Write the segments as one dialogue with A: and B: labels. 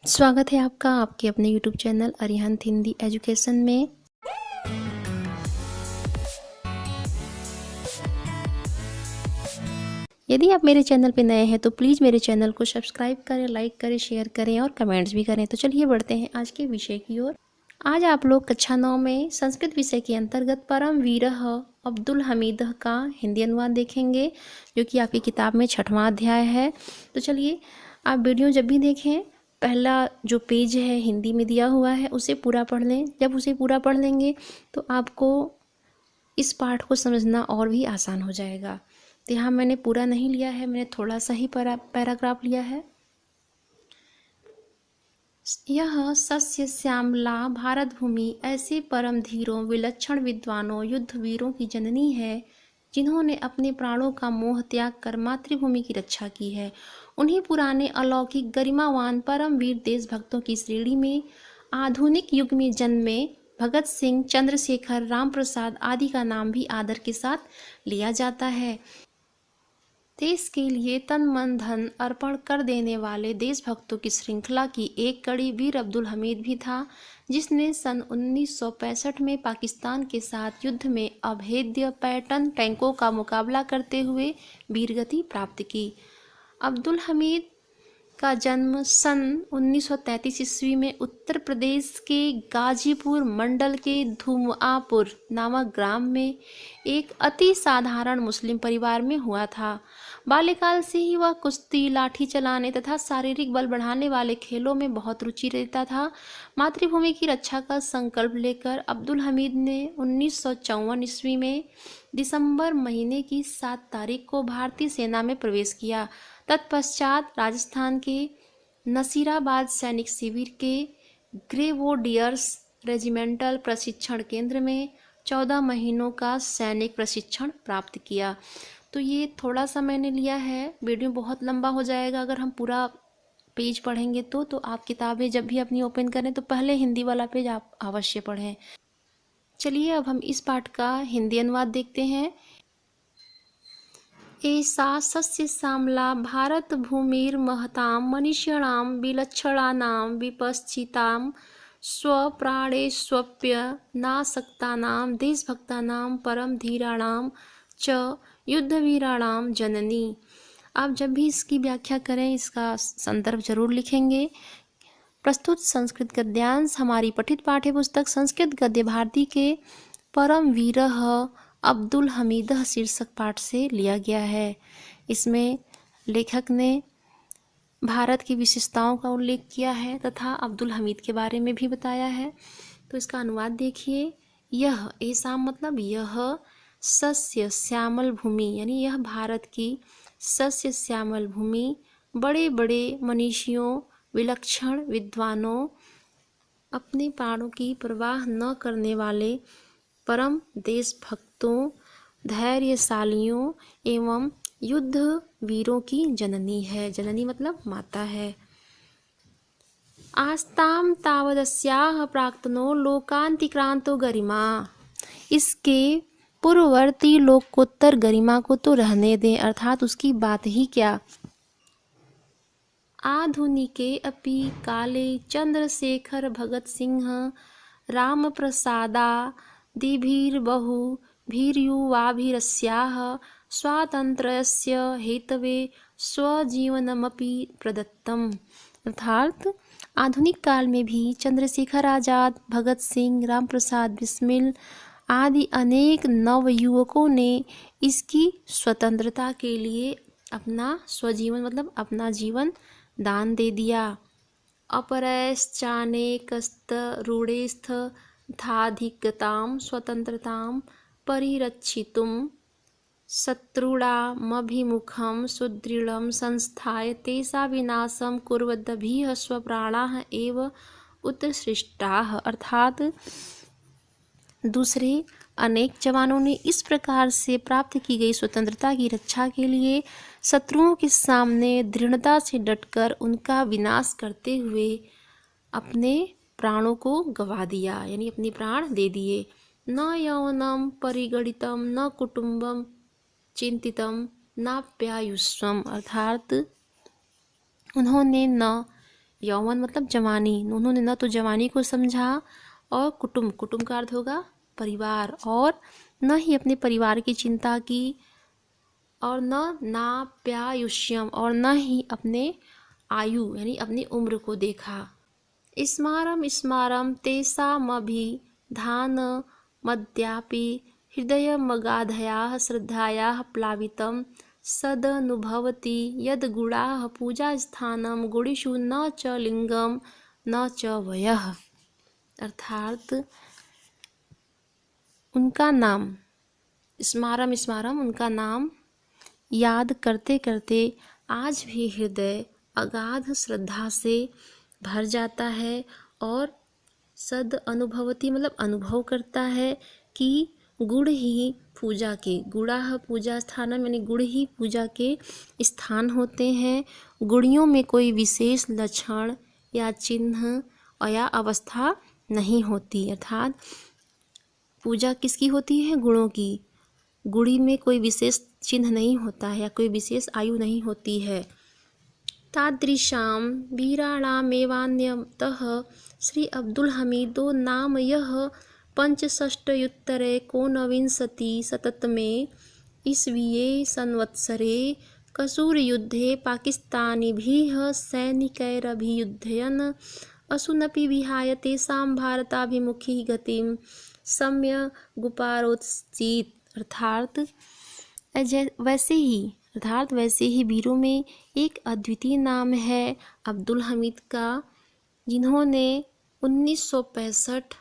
A: स्वागत है आपका आपके अपने YouTube channel Arihant Hindi education में। यदि आप मेरे चैनल पे नए हैं तो प्लीज़ मेरे चैनल को सब्सक्राइब करें, लाइक करें, शेयर करें और कमेंट्स भी करें। तो चलिए बढ़ते हैं आज के विषय की ओर। आज आप लोग कक्षा 9 में संस्कृत विषय के अंतर्गत परम वीरः अब्दुल हमीद का हिंदी अनुवाद देखेंगे, जो कि आपकी किताब में 6वां अध्याय है। तो चलिए, आप वीडियो जब भी देखें, पहला जो पेज है हिंदी में दिया हुआ है उसे पूरा पढ़ लें। जब उसे पूरा पढ़ लेंगे तो आपको इस पाठ को समझना और भी आसान हो जाएगा। तो यहाँ मैंने पूरा नहीं लिया है, मैंने थोड़ा सा ही पैराग्राफ लिया है। यह सस्य श्यामला भारत भूमि ऐसे परम धीरों, विलक्षण विद्वानों, युद्ध वीरों की जननी है, जिन्होंने अपने प्राणों का मोह त्याग कर मातृभूमि की रक्षा की है। उन्हीं पुराने अलौकिक गरिमावान परम वीर देशभक्तों की श्रेणी में आधुनिक युग में जन्मे भगत सिंह, चंद्रशेखर, राम प्रसाद आदि का नाम भी आदर के साथ लिया जाता है। देश के लिए तन मन धन अर्पण कर देने वाले देशभक्तों की श्रृंखला की एक कड़ी वीर अब्दुल हमीद भी था, जिसने सन 1965 में पाकिस्तान के साथ युद्ध में अभेद्य पैटर्न टैंकों का मुकाबला करते हुए वीरगति प्राप्त की। अब्दुल हमीद का जन्म सन 1933 ईस्वी में उत्तर प्रदेश के गाजीपुर मंडल के धुमापुर नामक ग्राम में एक अति साधारण मुस्लिम परिवार में हुआ था। बाल्यकाल से ही वह कुश्ती, लाठी चलाने तथा शारीरिक बल बढ़ाने वाले खेलों में बहुत रुचि लेता था। मातृभूमि की रक्षा का संकल्प लेकर अब्दुल हमीद ने 1954 ईस्वी में दिसंबर महीने की 7 तारीख को भारतीय सेना में प्रवेश किया। तत्पश्चात राजस्थान के नसीराबाद सैनिक शिविर के ग्रेवोडियर्स रेजिमेंटल प्रशिक्षण केंद्र में 14 महीनों का सैनिक प्रशिक्षण प्राप्त किया। तो ये थोड़ा सा मैंने लिया है, वीडियो बहुत लंबा हो जाएगा अगर हम पूरा पेज पढ़ेंगे तो आप किताबें जब भी अपनी ओपन करें तो पहले हिंदी वाला पेज आप अवश्य पढ़ें। चलिए अब हम इस पाठ का हिंदी अनुवाद देखते हैं। एषा सस्य श्यामला भारत भूमिर्महतां मनीषिणां विलक्षणानां विपश्चितां स्वप्राणेष्वप्य नासक्तानां देशभक्तानां परमधीराणां च युद्धवीराणां जननी। आप जब भी इसकी व्याख्या करें इसका संदर्भ जरूर लिखेंगे। प्रस्तुत संस्कृत गद्यांश हमारी पठित पाठ्य पुस्तक संस्कृत गद्य भारती के परम वीरः अब्दुल हमीद शीर्षक पाठ से लिया गया है। इसमें लेखक ने भारत की विशेषताओं का उल्लेख किया है तथा अब्दुल हमीद के बारे में भी बताया है। तो इसका अनुवाद देखिए। यह ऐसा मतलब यह सस्य श्यामल भूमि, यानी यह भारत की सस्य श्यामल भूमि बड़े बड़े मनीषियों, विलक्षण विद्वानों, अपने प्राणों की परवाह न करने वाले परम देशभक्तों, धैर्यशालियों एवं युद्ध वीरों की जननी है। जननी मतलब माता है। आस्ताम तावदस्याः प्राक्तनो लोकांतिक्रांतो गरिमा। इसके पूर्ववर्ती लोकोत्तर गरिमा को तो रहने दें, अर्थात उसकी बात ही क्या। आधुनिके अपि काले चंद्रशेखर भगत सिंह राम प्रसादा दिभिर्बहुभिर्युवाभिरस्याः स्वातन्त्र्यस्य हेतवे स्वजीवनमपि प्रदत्तम्। अर्थात आधुनिक काल में भी चंद्रशेखर आजाद, भगत सिंह, राम प्रसाद बिस्मिल आदि अनेक नवयुवकों ने इसकी स्वतंत्रता के लिए अपना स्वजीवन मतलब अपना जीवन दान दे दिया। अपरश्चानेकस्तरूढेस्थ थाधिगतां स्वतंत्रतां परिरक्षितुं शत्रूणामभिमुखं सुदृढं संस्थाय तेषां विनाशं कुर्वद्भिः स्वप्राणाः एव उत्सृष्टाः। अर्थात दूसरे अनेक जवानों ने इस प्रकार से प्राप्त की गई स्वतंत्रता की रक्षा के लिए शत्रुओं के सामने दृढ़ता से डटकर उनका विनाश करते हुए अपने प्राणों को गवा दिया, यानी अपने प्राण दे दिए। न यौवनम परिगणितम न कुटुंबम चिंतितम नाप्यायुष्वम। अर्थात उन्होंने न यौवन मतलब जवानी, उन्होंने न तो जवानी को समझा और कुटुंब का अर्थ होगा परिवार, और न ही अपने परिवार की चिंता की, और न नाप्यायुष्यम, और न ही अपने आयु यानी अपनी उम्र को देखा। स्मारम स्मारम तेषामभिधानमद्यापि हृदयमगाधयाः श्रद्धायाः प्लावितं सदनुभवति यद्गुणाः पूजास्थानं गुणेषु न च लिंगम न च वयः। अर्थात उनका नाम, स्मारम स्मारम उनका नाम याद करते करते आज भी हृदय अगाध श्रद्धा से भर जाता है, और सद अनुभवती मतलब अनुभव करता है कि गुण ही पूजा के, गुणाह पूजा स्थानम यानी गुण ही पूजा के स्थान होते हैं। गुणियों में कोई विशेष लक्षण या चिन्ह या अवस्था नहीं होती। अर्थात पूजा किसकी होती है? गुणों की। गुणी में कोई विशेष चिन्ह नहीं होता है या कोई विशेष आयु नहीं होती है। तादृशां वीराणामेवान्यतः श्री अब्दुल हमीदो नाम यह 65-एकोनविंशतिशततमे ईस्वीये संवत्सरे कसूरयुद्धे पाकिस्तानिभिः सैनिकैरभियुध्यन् असुनपि विहाय तेषां भारताभिमुखी गतिं सम्यगुपारोत्सीत्। अर्थात वैसे ही वीरों में एक अद्वितीय नाम है अब्दुल हमीद का, जिन्होंने 1965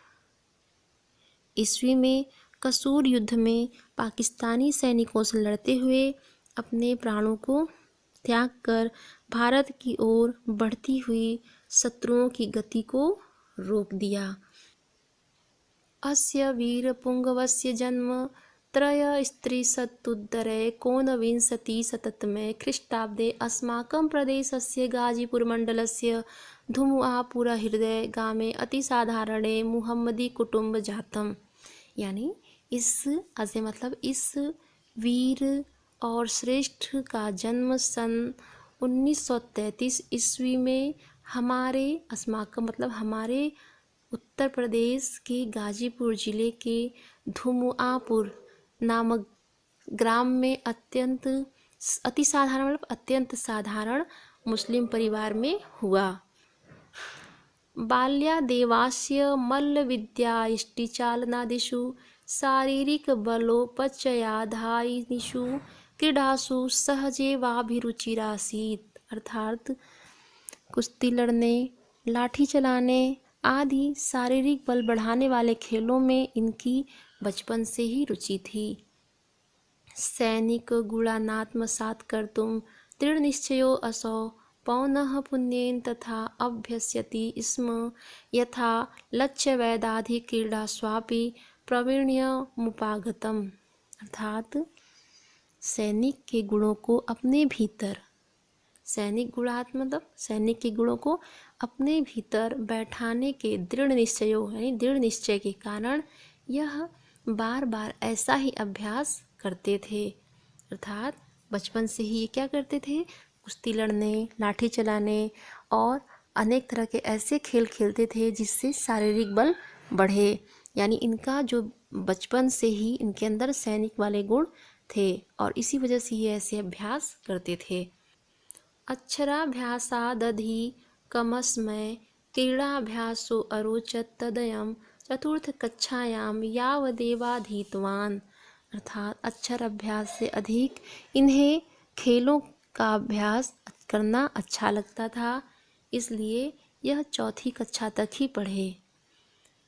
A: ईस्वी में कसूर युद्ध में पाकिस्तानी सैनिकों से लड़ते हुए अपने प्राणों को त्याग कर भारत की ओर बढ़ती हुई शत्रुओं की गति को रोक दिया। अस्य वीरपुंगवस्य जन्म त्रयस्त्रिंशदुत्तरैकोनविंशतिशततमे ख्रीष्टाब्दे अस्माकं प्रदेशस्य गाजीपुरमण्डलस्य धुमुआपुरहृदय गामे अतिसाधारणे मुहम्मदी कुटुम्ब जातम। यानी इस वीर और श्रेष्ठ का जन्म सन 1933 ईस्वी में हमारे अस्माकं मतलब हमारे उत्तर प्रदेश के गाजीपुर जिले के धुमुआपुर नामक ग्राम में अति साधारण मुस्लिम परिवार में हुआ। बाल्यादेवास्य मल्लविद्यायष्टिचालनादिषु शारीरिकबलोपचयाधायिनीषु क्रीडासु सहजेवाभिरुचिरासीत्। अर्थात कुश्ती लड़ने, लाठी चलाने आदि शारीरिक बल बढ़ाने वाले खेलों में इनकी बचपन से ही रुचि थी। सैनिक गुणानात्मसात् कर्तुं दृढ़निश्चयो असौ पौनः पुण्येन तथा अभ्यस्यति स्म यथा लक्ष्यवैदाधिक्रीडास्वापि प्रवीण्यमुपागतम्। अर्थात सैनिक के गुणों को अपने भीतर, सैनिक के गुणों को अपने भीतर बैठाने के दृढ़ निश्चय के कारण यह बार बार ऐसा ही अभ्यास करते थे। अर्थात बचपन से ही ये क्या करते थे? कुश्ती लड़ने, लाठी चलाने और अनेक तरह के ऐसे खेल खेलते थे जिससे शारीरिक बल बढ़े। यानी इनका जो बचपन से ही इनके अंदर सैनिक वाले गुण थे और इसी वजह से ये ऐसे अभ्यास करते थे। अक्षराभ्यासादधि कमस्मय क्रीडाभ्यासो अरोचत तदयं चतुर्थ कक्षायां यावदेवाधीतवान्। अर्थात अक्षर अभ्यास से अधिक इन्हें खेलों का अभ्यास करना अच्छा लगता था, इसलिए यह चौथी कक्षा तक ही पढ़े।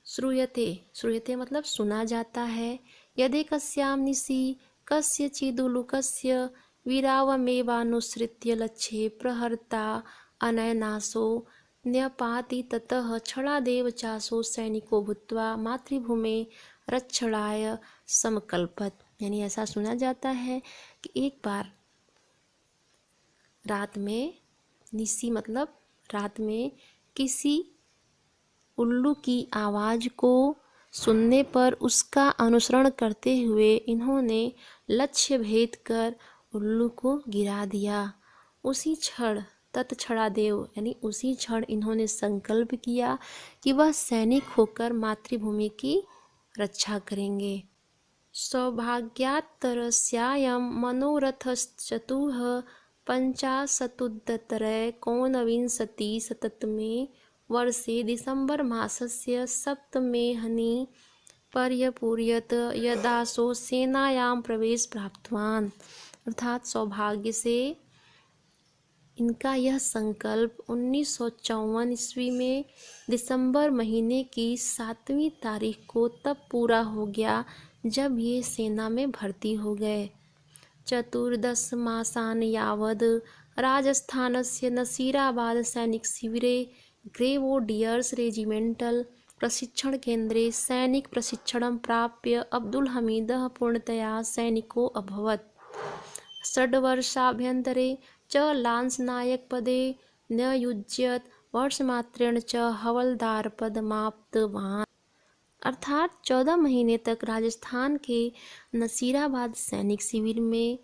A: श्रूयते मतलब सुना जाता है। यदि कस्यां निशि कस्यचिदुलूकस्य वीरावमेवानुसृत्य लक्ष्ये प्रहर्ता अनयनासो न्यपाति ततः क्षणादेव चासो सैनिको भूत्वा मातृभूमि रक्षणाय समकल्पत। यानी ऐसा सुना जाता है कि एक बार रात में, निशी मतलब रात में, किसी उल्लू की आवाज़ को सुनने पर उसका अनुसरण करते हुए इन्होंने लक्ष्य भेद कर उल्लू को गिरा दिया। उसी क्षण तत्क्षणादेव यानी उसी क्षण इन्होंने संकल्प किया कि वह सैनिक होकर मातृभूमि की रक्षा करेंगे। सौभाग्यात्तरस्यायं मनोरथश्चतुः पञ्चाशदुत्तरैकोनविंशतिशततमे वर्षे दिसम्बर मासस्य सप्तमेहनि पर्यपूर्यत यदासौ सेनायां प्रवेश प्राप्तवान्। अर्थात सौभाग्य से इनका यह संकल्प 1954 ईस्वी में दिसंबर महीने की 7वीं तारीख को तब पूरा हो गया जब ये सेना में भर्ती हो गए। 14 मासान् यावद् राजस्थानस्य नसीराबाद सैनिकशिबिरे ग्रेवोडियर्स् रेजिमेण्टल् प्रशिक्षणकेन्द्रे सैनिकप्रशिक्षणं प्राप्य अब्दुल हमीदः पूर्णतया सैनिको अभवत्। 6 वर्षाभ्यन्तरे च लान्सनायकपदे न्ययुज्यत वर्षमात्रेण च हवलदारपदमाप्तवान्। अर्थात 14 महीने तक राजस्थान के नसीराबाद सैनिक शिविर में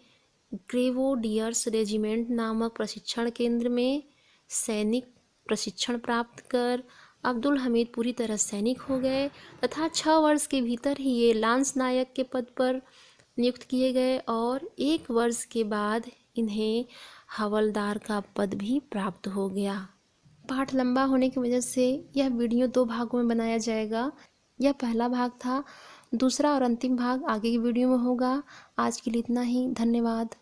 A: ग्रेवोडियर्स रेजिमेंट नामक प्रशिक्षण केंद्र में सैनिक प्रशिक्षण प्राप्त कर अब्दुल हमीद पूरी तरह सैनिक हो गए तथा 6 वर्ष के भीतर ही ये लांस नायक के पद पर नियुक्त किए गए और 1 वर्ष के बाद इन्हें हवलदार का पद भी प्राप्त हो गया। पाठ लंबा होने की वजह से यह वीडियो 2 भागों में बनाया जाएगा। यह पहला भाग था, दूसरा और अंतिम भाग आगे की वीडियो में होगा। आज के लिए इतना ही, धन्यवाद।